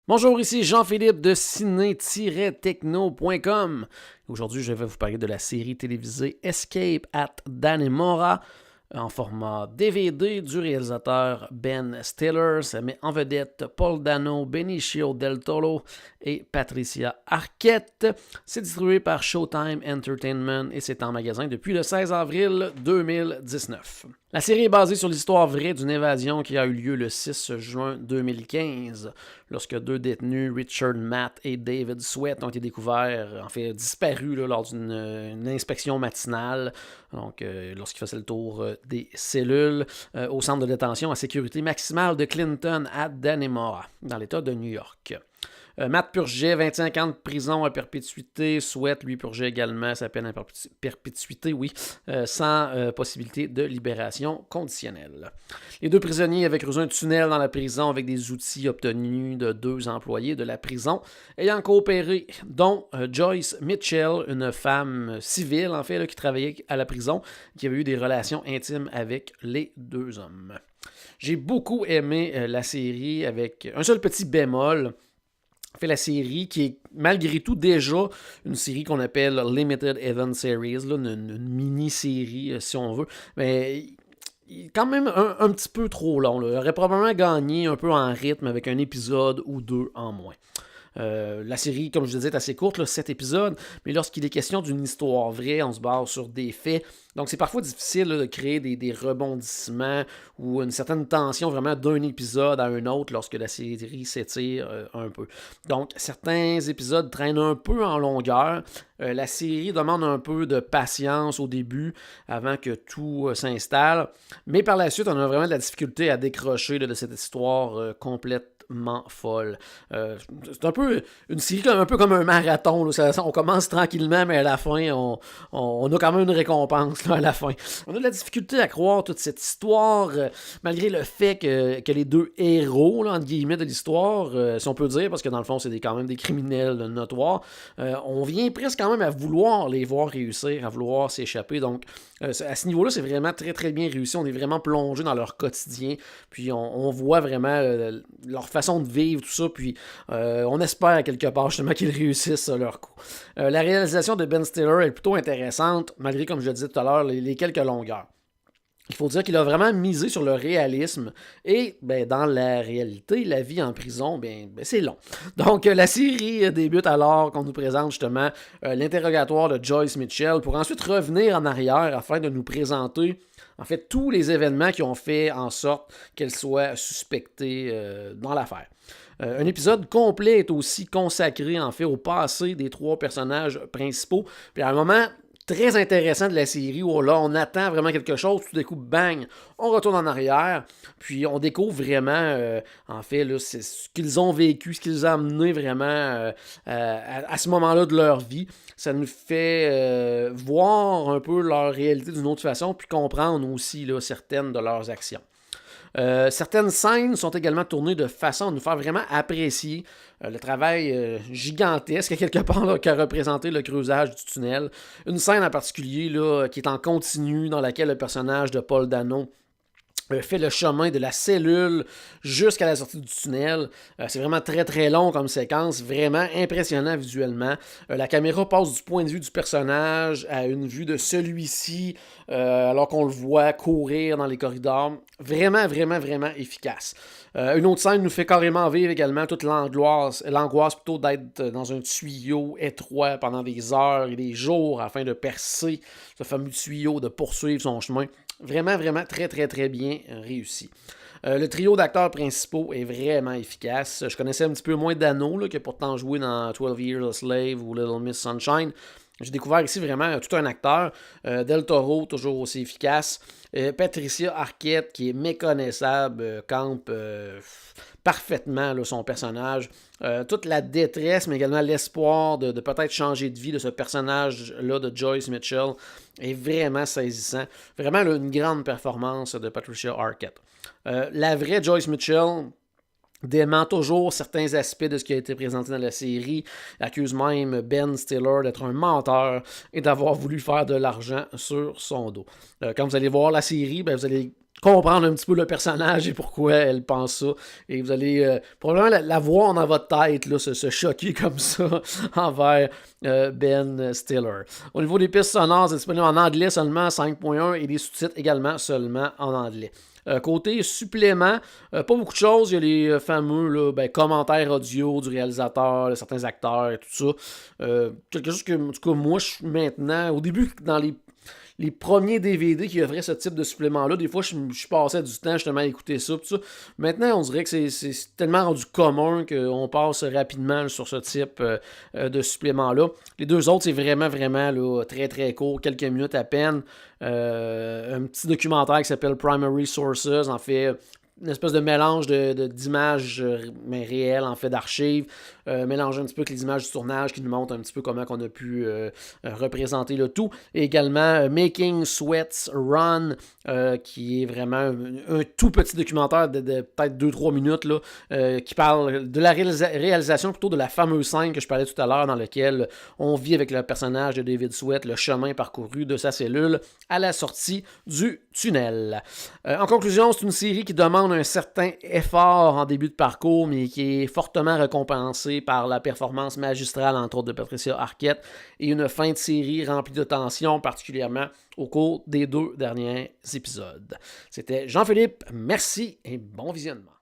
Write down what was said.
Bonjour, ici Jean-Philippe de ciné-techno.com. Aujourd'hui, je vais vous parler de la série télévisée Escape at Dannemora en format DVD du réalisateur Ben Stiller. Ça met en vedette Paul Dano, Benicio del Toro et Patricia Arquette. C'est distribué par Showtime Entertainment et c'est en magasin depuis le 16 avril 2019. La série est basée sur l'histoire vraie d'une évasion qui a eu lieu le 6 juin 2015, lorsque deux détenus, Richard Matt et David Sweat, ont été découverts, disparus lors d'une inspection matinale, lorsqu'ils faisaient le tour des cellules au centre de détention à sécurité maximale de Clinton à Dannemora, dans l'État de New York. Matt purgeait 25 ans de prison à perpétuité. Sweat, lui, purgeait également sa peine à perpétuité, sans possibilité de libération conditionnelle. Les deux prisonniers avaient creusé un tunnel dans la prison avec des outils obtenus de deux employés de la prison ayant coopéré, dont Joyce Mitchell, une femme civile, qui travaillait à la prison, qui avait eu des relations intimes avec les deux hommes. J'ai beaucoup aimé la série avec un seul petit bémol. La série qui est malgré tout déjà une série qu'on appelle Limited Event Series, une mini-série si on veut, mais quand même un petit peu trop long. Il aurait probablement gagné un peu en rythme avec un épisode ou deux en moins. La série, comme je le disais, est assez courte, 7 épisodes, mais lorsqu'il est question d'une histoire vraie, on se base sur des faits. Donc c'est parfois difficile de créer des rebondissements ou une certaine tension vraiment d'un épisode à un autre lorsque la série s'étire un peu. Donc certains épisodes traînent un peu en longueur. La série demande un peu de patience au début avant que tout s'installe, mais par la suite, on a vraiment de la difficulté à décrocher de cette histoire complètement folle. C'est un peu une série un peu comme un marathon. On commence tranquillement, mais à la fin, on a quand même une récompense à la fin. On a de la difficulté à croire toute cette histoire, malgré le fait que les deux héros, entre guillemets, de l'histoire, si on peut dire, parce que dans le fond, c'est quand même des criminels notoires, on vient presque quand même à vouloir les voir réussir, à vouloir s'échapper. Donc, à ce niveau-là, c'est vraiment très, très bien réussi. On est vraiment plongé dans leur quotidien, puis on voit vraiment leur façon de vivre, tout ça, puis on espère quelque part justement qu'ils réussissent leur coup. La réalisation de Ben Stiller est plutôt intéressante, malgré, comme je le disais tout à l'heure, les quelques longueurs. Il faut dire qu'il a vraiment misé sur le réalisme et dans la réalité, la vie en prison, c'est long. Donc la série débute alors qu'on nous présente justement l'interrogatoire de Joyce Mitchell pour ensuite revenir en arrière afin de nous présenter tous les événements qui ont fait en sorte qu'elle soit suspectée dans l'affaire. Un épisode complet est aussi consacré au passé des trois personnages principaux. Puis à un moment très intéressant de la série où là on attend vraiment quelque chose, tout d'un coup bang, on retourne en arrière, puis on découvre vraiment c'est ce qu'ils ont vécu, ce qu'ils ont amené vraiment à ce moment-là de leur vie. Ça nous fait voir un peu leur réalité d'une autre façon, puis comprendre aussi certaines de leurs actions. Certaines scènes sont également tournées de façon à nous faire vraiment apprécier le travail gigantesque, quelque part, qu'a représenté le creusage du tunnel. Une scène en particulier qui est en continu, dans laquelle le personnage de Paul Dano fait le chemin de la cellule jusqu'à la sortie du tunnel. C'est vraiment très très long comme séquence, vraiment impressionnant visuellement. La caméra passe du point de vue du personnage à une vue de celui-ci, alors qu'on le voit courir dans les corridors. Vraiment, vraiment, vraiment efficace. Une autre scène nous fait carrément vivre également toute l'angoisse plutôt d'être dans un tuyau étroit pendant des heures et des jours afin de percer ce fameux tuyau, de poursuivre son chemin. Vraiment, vraiment très, très, très bien réussi. Le trio d'acteurs principaux est vraiment efficace. Je connaissais un petit peu moins Dano, qui a pourtant joué dans 12 Years a Slave ou Little Miss Sunshine. J'ai découvert ici vraiment tout un acteur. Del Toro, toujours aussi efficace. Patricia Arquette, qui est méconnaissable, campe parfaitement son personnage. Toute la détresse, mais également l'espoir de peut-être changer de vie de ce personnage-là de Joyce Mitchell est vraiment saisissant. Vraiment une grande performance de Patricia Arquette. La vraie Joyce Mitchell dément toujours certains aspects de ce qui a été présenté dans la série, accuse même Ben Stiller d'être un menteur et d'avoir voulu faire de l'argent sur son dos. Quand vous allez voir la série, vous allez comprendre un petit peu le personnage et pourquoi elle pense ça. Et vous allez probablement la voir dans votre tête, là, se choquer comme ça envers Ben Stiller. Au niveau des pistes sonores, c'est disponible en anglais seulement 5.1 et des sous-titres également seulement en anglais. Côté supplément, pas beaucoup de choses. Il y a les fameux là, commentaires audio du réalisateur, de certains acteurs et tout ça. Quelque chose que, en tout cas, moi, je suis maintenant, au début, dans les premiers DVD qui offraient ce type de supplément-là, des fois, je passais du temps justement à écouter ça. Tout ça. Maintenant, on dirait que c'est tellement rendu commun qu'on passe rapidement sur ce type de supplément-là. Les deux autres, c'est vraiment, vraiment là, très, très court, quelques minutes à peine. Un petit documentaire qui s'appelle Primary Sources, en fait, une espèce de mélange d'images mais réelles, en fait, d'archives, mélanger un petit peu avec les images du tournage qui nous montrent un petit peu comment on a pu représenter le tout. Et également Making Sweats Run, qui est vraiment un tout petit documentaire de peut-être 2-3 minutes là, qui parle de la réalisation, plutôt de la fameuse scène que je parlais tout à l'heure, dans laquelle on vit avec le personnage de David Sweat, le chemin parcouru de sa cellule à la sortie du tunnel. En conclusion, c'est une série qui demande un certain effort en début de parcours, mais qui est fortement récompensé par la performance magistrale, entre autres, de Patricia Arquette, et une fin de série remplie de tension, particulièrement au cours des 2 derniers épisodes. C'était Jean-Philippe, merci et bon visionnement.